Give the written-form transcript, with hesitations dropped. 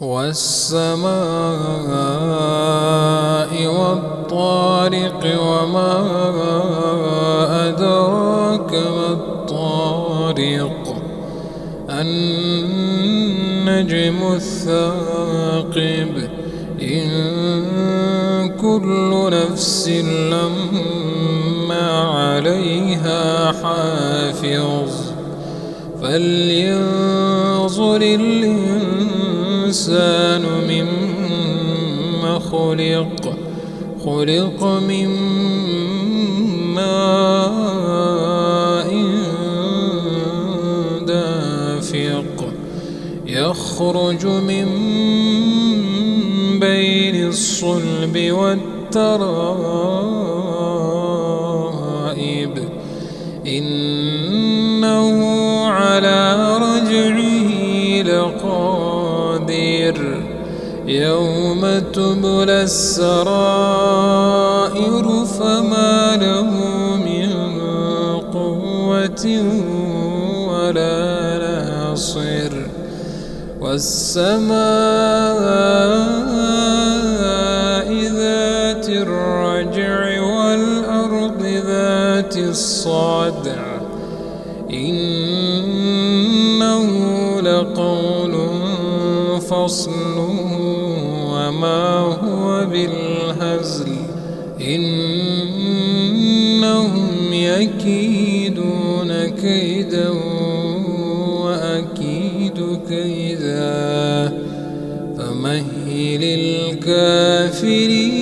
والسماء والطارق وما أدراك ما الطارق النجم الثاقب إن كل نفس لما عليها حافظ فلينظر الإنسان مما خلق من ماء دافق يخرج من بين الصلب والترائب إنه على رجعه لقادر يوم تبلى السرائر فما له من قوة ولا ناصر والسماء ذات الرجع والأرض ذات الصدع إنه لقول فصل وما هو بالهزل إنهم يكيدون كيدا وأكيد كيدا فمهل الكافرين